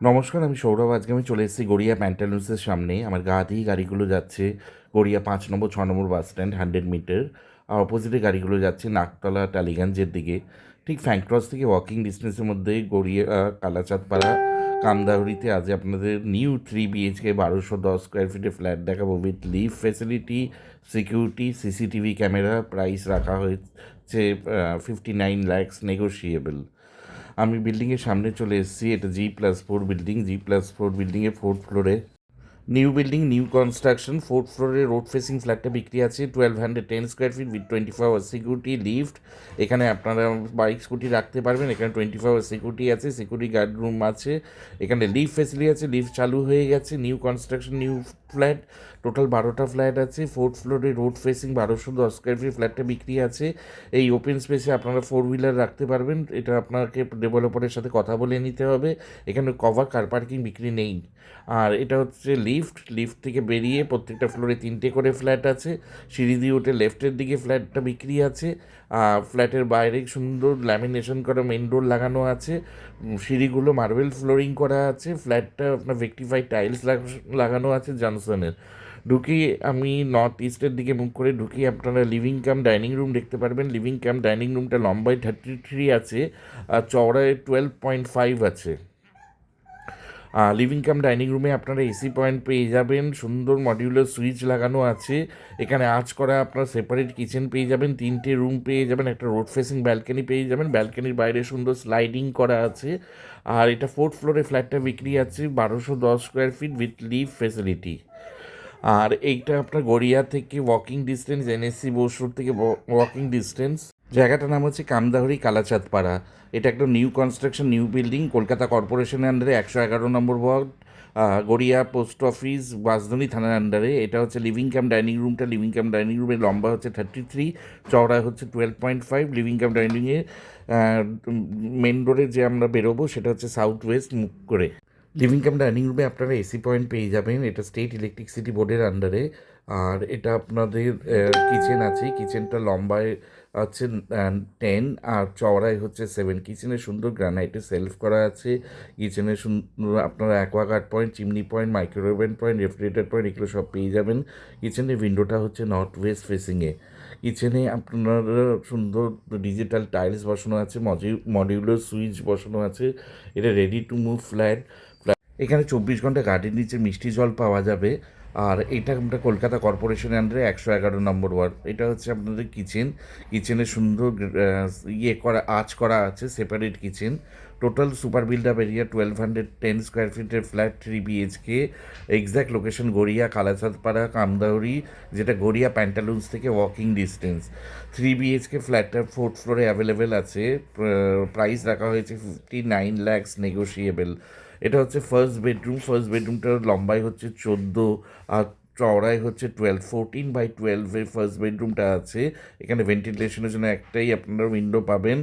নমস্কার, আমি সৌরভ। আজকে আমি চলে এসেছি গড়িয়া প্যান্টালুন্সের সামনে। আমার গা দিয়েই গাড়িগুলো যাচ্ছে গড়িয়া 5 নম্বর 6 নম্বর বাস স্ট্যান্ড 100 মিটার। আর অপোজিটে গাড়িগুলো যাচ্ছে নাকতলা টালিগঞ্জের দিকে। ঠিক ফ্যাংক্রস থেকে ওয়াকিং ডিস্টেন্সের মধ্যে গড়িয়া কালাচাঁদপাড়া কামদাহরিতে আজ আপনাদের নিউ 3 BHK 1210 স্কোয়ার ফিটের ফ্ল্যাট দেখাবো উইথ লিভ facility, security, CCTV camera. Price রাখা হয়েছে 59 lakhs, নেগোশিয়েবল। আমি বিল্ডিংয়ের সামনে চলে এসেছি। এটা G+4 বিল্ডিং। G+4 বিল্ডিংয়ের 4th ফ্লোরে new building, new construction. 4th ফ্লোরে রোড ফেসিং ফ্ল্যাটটা বিক্রি আছে 1210 square feet with 24 hour security, lift. এখানে আপনারা বাইক স্কুটি রাখতে পারবেন। এখানে 24 আওয়ার সিকিউরিটি আছে, সিকিউরিটি গার্ড রুম আছে। এখানে লিফট ফেসিলিটি আছে, লিফট চালু হয়ে গেছে। New construction, new flat. Total 12টা ফ্ল্যাট আছে। 4th ফ্লোরে রোড ফেসিং 1210 স্কোয়ার ফিট ফ্ল্যাটটা বিক্রি আছে। এই ওপেন স্পেসে আপনারা 4 হুইলার রাখতে পারবেন। এটা আপনাকে ডেভেলপারের সাথে কথা বলে নিতে হবে। এখানে কভার কার পার্কিং বিক্রি নেই। আর এটা হচ্ছে লিফট। লিফট থেকে বেরিয়ে প্রত্যেকটা ফ্লোরে 3টে করে ফ্ল্যাট আছে। সিঁড়ি দিয়ে উঠে লেফটের দিকে ফ্ল্যাটটা বিক্রি আছে। ফ্ল্যাটের বাইরে সুন্দর ল্যামিনেশন করা মেন ডোর লাগানো আছে। সিঁড়িগুলো মার্বেল ফ্লোরিং করা আছে। ফ্ল্যাটটা আপনার ভেক্টিফাইড টাইলস লাগানো আছে জনসনের। ঢুকি আমি নর্থ ইস্টের দিকে মুখ করে ঢুকি, আপনারা লিভিং কাম ডাইনিং রুম দেখতে পারবেন। লিভিং কাম ডাইনিং রুমটা লম্বায় 33 আছে আর চওড়ায় 12.5 আছে। লিভিং কাম ডাইনিং রুমে আপনারা এসি পয়েন্ট পেয়ে যাবেন। সুন্দর মডিউলার সুইচ লাগানো আছে। এখানে আঁচ করা আপনার সেপারেট কিচেন পেয়ে যাবেন। 3টে রুম পেয়ে যাবেন। একটা রোড ফেসিং ব্যালকনি পেয়ে যাবেন। ব্যালকনির বাইরে সুন্দর স্লাইডিং করা আছে। আর এটা 4th ফ্লোরে ফ্ল্যাটটা বিক্রি আছে 1210 স্কোয়ার ফিট উইথ লিভ ফেসিলিটি। আর এইটা আপনার গড়িয়া থেকে walking distance, NSC Bose road থেকে ওয়াকিং ডিস্টেন্স। জায়গাটার নাম হচ্ছে কামদাহরি কালাচাঁদপাড়া। এটা একটা new construction, new building. Kolkata কর্পোরেশনের আন্ডারে 111 নম্বর ward, Garia post office, Bansdroni থানার আন্ডারে। এটা হচ্ছে লিভিং কাম ডাইনিং রুমটা। লিভিং কাম ডাইনিং রুমের লম্বা হচ্ছে 33, চওড়া হচ্ছে 12.5। লিভিং কাম ডাইনিংয়ে মেন ডোরে যে আমরা বেরোবো সেটা হচ্ছে সাউথ ওয়েস্ট মুখ করে। লিভিং কাম ডাইনিং রুমে আপনারা এসি পয়েন্ট পেয়ে যাবেন। এটা স্টেট ইলেকট্রিসিটি বোর্ডের আন্ডারে। আর এটা আপনাদের কিচেন আছে। কিচেনটা লম্বায় হচ্ছে 10 আর চওড়ায় হচ্ছে 7। কিচেনে সুন্দর গ্রানাইটে সেলফ করা আছে। কিচেনে সুন্দর আপনারা Aquaguard point, chimney point, microwave point, refrigerator point এগুলো সব পেয়ে যাবেন। কিচেনের উইন্ডোটা হচ্ছে নর্থ ওয়েস্ট ফেসিংয়ে। কিচেনে আপনারা সুন্দর ডিজিটাল টাইলস বসানো আছে, মডিউলার সুইচ বসানো আছে। এটা রেডি টু মুভ ফ্ল্যাট। এখানে 24 ঘন্টা গাড়ির নিচে মিষ্টি জল পাওয়া যাবে। আর এটা আমরা কলকাতা কর্পোরেশনের আন্ডারে 111 নম্বর ওয়ার্ড। এটা হচ্ছে আপনাদের কিচেন। কিচেনে সুন্দর করা আঁচ করা আছে, separate kitchen. Total super build up area 1210 square ফিটের flat 3 BHK। Exact location Garia Kalachandpara Kamdahari, যেটা গড়িয়া প্যান্টালুন্স থেকে ওয়াকিং ডিস্টেন্স। 3 BHK ফ্ল্যাটটা 4th ফ্লোরে অ্যাভেলেবেল আছে। প্রাইস রাখা হয়েছে 59 lakhs, নেগোশিয়েবল। এটা হচ্ছে ফার্স্ট বেডরুম। ফার্স্ট বেডরুমটার লম্বাই হচ্ছে 14 আর চওড়াই হচ্ছে 12। 14/12 ফার্স্ট বেডরুমটা আছে। এখানে ভেন্টিলেশনের জন্য একটাই আপনারা উইন্ডো পাবেন।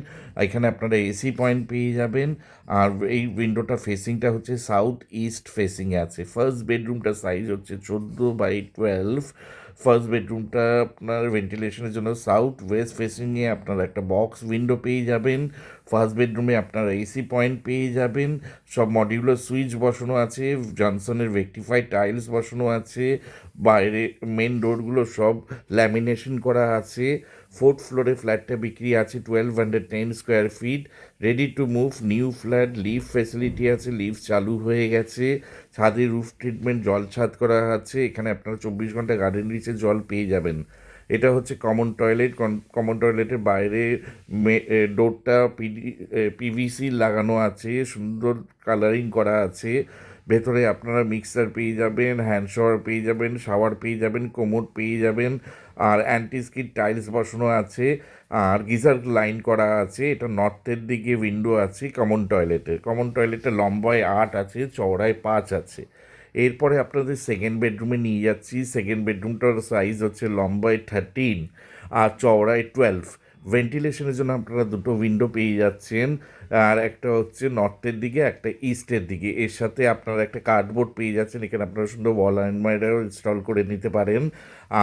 এখানে আপনারা এসি পয়েন্ট পেয়ে যাবেন। আর এই উইন্ডোটা ফেসিংটা হচ্ছে সাউথ ইস্ট ফেসিংয়ে আছে। ফার্স্ট বেডরুমটার সাইজ হচ্ছে 14/12। ফার্স্ট বেডরুমটা আপনার ভেন্টিলেশনের জন্য সাউথ ওয়েস্ট ফেসিংয়ে আপনারা একটা বক্স উইন্ডো পেয়ে যাবেন। ফার্স্ট বেডরুমে আপনারা এসি পয়েন্ট পেয়ে যাবেন। সব মডিউলার সুইচ বসানো আছে। জনসনের রেকটিফাইড টাইলস বসানো আছে। বাইরে মেন ডোরগুলো সব ল্যামিনেশন করা আছে। 4th ফ্লোরে ফ্ল্যাটটা বিক্রি আছে 1210 square fit, ready to move new flat. Lift facility আছে, লিফট চালু হয়ে গেছে। ছাদে রুফ ট্রিটমেন্ট, জল ছাদ করা আছে। এখানে আপনারা 24 ঘন্টা গার্ডেন নিচে জল পেয়ে যাবেন। এটা হচ্ছে কমন টয়লেট। কমন টয়লেটের বাইরে ডোরটা PVC লাগানো আছে, সুন্দর কালারিং করা আছে। ভেতরে আপনারা মিক্সার পেয়ে যাবেন, হ্যান্ড শাওয়ার পেয়ে যাবেন, শাওয়ার পেয়ে যাবেন, কোমোড পেয়ে যাবেন। আর অ্যান্টি স্কিড টাইলস বসানো আছে। আর গিজার লাইন করা আছে। এটা নর্থের দিকে উইন্ডো আছে কমন টয়লেটের। কমন টয়লেটের লম্বায় 8 আছে, চওড়ায় 5 আছে। এরপরে আপনাদের সেকেন্ড বেডরুমে নিয়ে যাচ্ছি। সেকেন্ড বেডরুমটার সাইজ হচ্ছে লম্বায় 13 আর চওড়ায় 12। ভেন্টিলেশনের জন্য আপনারা দুটো উইন্ডো পেয়ে যাচ্ছেন। আর একটা হচ্ছে নর্থের দিকে, একটা ইস্টের দিকে। এর সাথে আপনারা একটা কার্ডবোর্ড পেয়ে যাচ্ছেন। এখানে আপনারা সুন্দর ওয়াল আলমারিও ইনস্টল করে নিতে পারেন।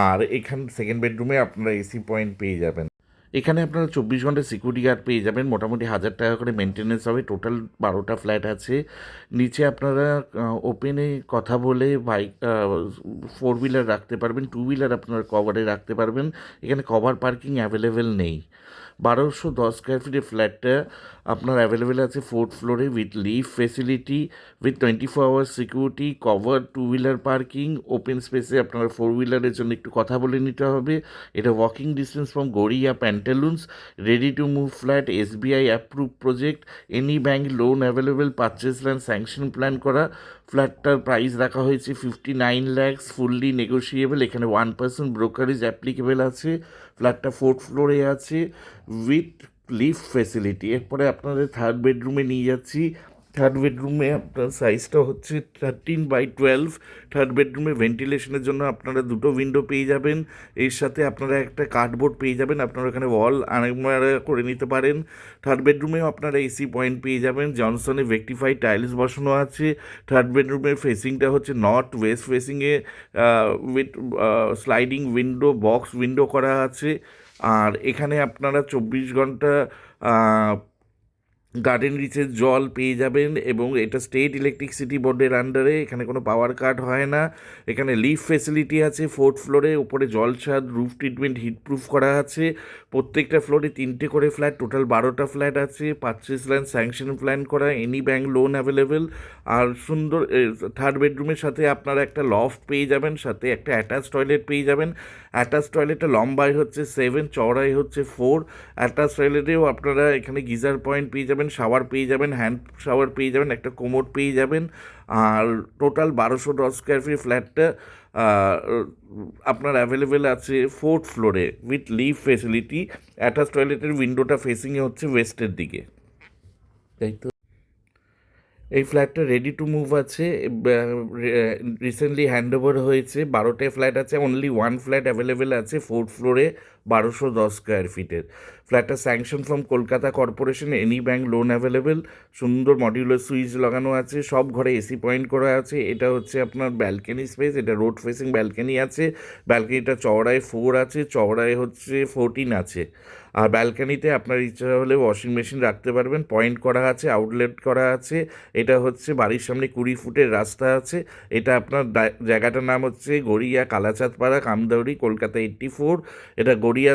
আর এখান সেকেন্ড বেডরুমে আপনারা এসি পয়েন্ট পেয়ে যাবেন। এখানে আপনারা 24 ঘন্টা সিকিউরিটি গার্ড পেয়ে যাবেন, মোটামুটি 1,000 টাকা করে মেনটেন্যান্স হবে। টোটাল 12টা ফ্ল্যাট আছে। নিচে আপনারা ওপেনে কথা বলে বাইক 4 হুইলার রাখতে পারবেন, 2 হুইলার আপনারা কভারে রাখতে পারবেন। এখানে কভার পার্কিং অ্যাভেলেবেল নেই। 1210 স্কোয়ার ফিটের ফ্ল্যাটটা আপনার অ্যাভেলেবেল আছে 4th ফ্লোরে with lift facility, with 24 hour security, cover 2 wheeler parking. Open স্পেসে আপনার 4 হুইলারের জন্য একটু কথা বলে নিতে হবে। এটা walking distance from Garia Pantaloons. Ready to move flat, SBI approve project, any bank loan available, purchase land sanction plan করা। ফ্ল্যাটটার প্রাইস রাখা হয়েছে 59 lakhs, ফুললি নেগোশিয়েবল। এখানে 1% ব্রোকারেজ অ্যাপ্লিকেবল আছে। ফ্ল্যাটটা 4th ফ্লোরে আছে উইথ লিফট ফেসিলিটি। এরপরে আপনাদের থার্ড বেডরুমে নিয়ে যাচ্ছি। থার্ড বেডরুমে আপনার সাইজটা হচ্ছে 13x12। থার্ড বেডরুমে ভেন্টিলেশনের জন্য আপনারা দুটো উইন্ডো পেয়ে যাবেন। এর সাথে আপনারা একটা কার্ডবোর্ড পেয়ে যাবেন, আপনারা এখানে ওয়াল আলমারি করে নিতে পারেন। থার্ড বেডরুমেও আপনারা AC পয়েন্ট পেয়ে যাবেন। জনসনে ভেক্টিফাইড টাইলস বসানো আছে। থার্ড বেডরুমের ফেসিংটা হচ্ছে নর্থ ওয়েস্ট ফেসিংয়ে with sliding window, box window করা আছে। আর এখানে আপনারা 24 ঘন্টা গার্ডেন রিচের জল পেয়ে যাবেন, এবং এটা স্টেট ইলেকট্রিসিটি বোর্ডের আন্ডারে। এখানে কোনো পাওয়ার কাট হয় না। এখানে লিফট ফেসিলিটি আছে 4th ফ্লোরে। উপরে জল ছাদ, রুফ ট্রিটমেন্ট, হিট প্রুফ করা আছে। প্রত্যেকটা ফ্লোরে 3টে করে ফ্ল্যাট, টোটাল 12টা ফ্ল্যাট আছে। পারচেস ল্যান্ড স্যাংশন প্ল্যান করা, এনি ব্যাঙ্ক লোন অ্যাভেলেবেল। আর সুন্দর থার্ড বেডরুমের সাথে আপনারা একটা লফট পেয়ে যাবেন, সাথে একটা অ্যাটাচ টয়লেট পেয়ে যাবেন। অ্যাটাচ টয়লেটটা লম্বায় হচ্ছে 7, চওড়াই হচ্ছে 4। অ্যাটাচ টয়লেটেও আপনারা এখানে গিজার পয়েন্ট পেয়ে যাবেন, শাওয়ার পেয়ে যাবেন, হ্যান্ড শাওয়ার পেয়ে যাবেন, একটা কোমোড পেয়ে যাবেন। আর টোটাল 1210 স্কোয়ার ফিট ফ্ল্যাটটা আপনার অ্যাভেলেবেল আছে 4th ফ্লোরে উইথ লিফট ফেসিলিটি। অ্যাটাচ টয়লেটের উইন্ডোটা ফেসিংয়ে হচ্ছে ওয়েস্টের দিকে, তাই তো। এই ফ্ল্যাটটা রেডি টু মুভ আছে, রিসেন্টলি হ্যান্ড ওভার হয়েছে। 12টে ফ্ল্যাট আছে, অনলি 1 ফ্ল্যাট অ্যাভেলেবেল আছে 4th ফ্লোরে 1210 স্কোয়ার ফিটের। ফ্ল্যাটটা sanction from Kolkata corporation, any bank loan available. সুন্দর মডিউলার সুইচ লাগানো আছে, সব ঘরে AC পয়েন্ট করা আছে। এটা হচ্ছে আপনার ব্যালকনি স্পেস, এটা রোড ফেসিং ব্যালকনি আছে। ব্যালকনিটা চওড়ায় 4 আছে, চওড়ায় হচ্ছে 14 আছে। আর ব্যালকনিতে আপনার ইচ্ছা হলে ওয়াশিং মেশিন রাখতে পারবেন। পয়েন্ট করা আছে, আউটলেট করা আছে। এটা হচ্ছে বাড়ির সামনে 20 ফুটের রাস্তা আছে। এটা আপনার জায়গাটার নাম হচ্ছে গড়িয়া কালাচাঁদপাড়া, কামদাউরি, কলকাতা 84। এটা গড়িয়া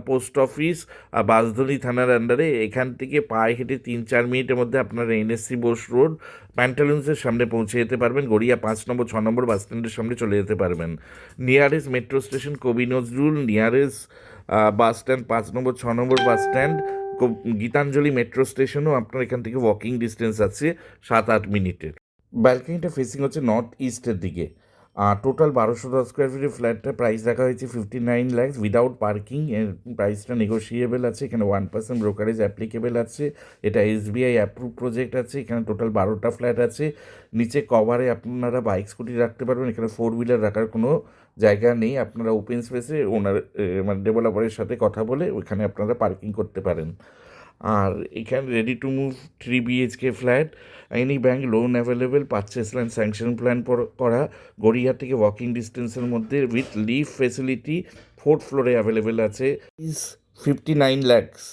পোস্ট অফিস আর বাঁশধনী থানার আন্ডারে। এখান থেকে পায়ে হেঁটে 3-4 মিনিটের মধ্যে আপনারা NSC বোস রোড প্যান্টালুন্সের সামনে পৌঁছে যেতে পারবেন। গড়িয়া 5 নম্বর 6 নম্বর বাস স্ট্যান্ডের সামনে চলে যেতে পারবেন। নিয়ারেস্ট মেট্রো স্টেশন কবি নজরুল, নিয়ারেস্ট বাস স্ট্যান্ড 5 নম্বর 6 নম্বর বাস স্ট্যান্ড। গীতাঞ্জলি মেট্রো স্টেশনও আপনার এখান থেকে ওয়াকিং ডিস্টেন্স আছে 7-8 মিনিটের। ব্যালকনিটা ফেসিং হচ্ছে নর্থ ইস্টের দিকে। আর টোটাল 1210 স্কোয়ার ফিটের ফ্ল্যাটটার প্রাইস রাখা হয়েছে 59 lakhs উইদাউট পার্কিং। এর প্রাইসটা নেগোশিয়েবল আছে। এখানে 1% ব্রোকারেজ অ্যাপ্লিকেবল আছে। এটা SBI অ্যাপ্রুভ প্রজেক্ট আছে। এখানে টোটাল 12টা ফ্ল্যাট আছে। নিচে কভারে আপনারা বাইক স্কুটি রাখতে পারবেন। এখানে 4 হুইলার রাখার কোনো জায়গা নেই। আপনারা ওপেন স্পেসে ওনার মানে ডেভেলপারের সাথে কথা বলে ওইখানে আপনারা পার্কিং করতে পারেন। আর এখানে ready to move 3 BHK flat, any bank loan available, purchase land sanction plan করা, গড়িয়া থেকে ওয়াকিং ডিস্টেন্সের মধ্যে উইথ লিফট ফেসিলিটি। 4th ফ্লোরে অ্যাভেলেবেল আছে। Is 59 lakhs।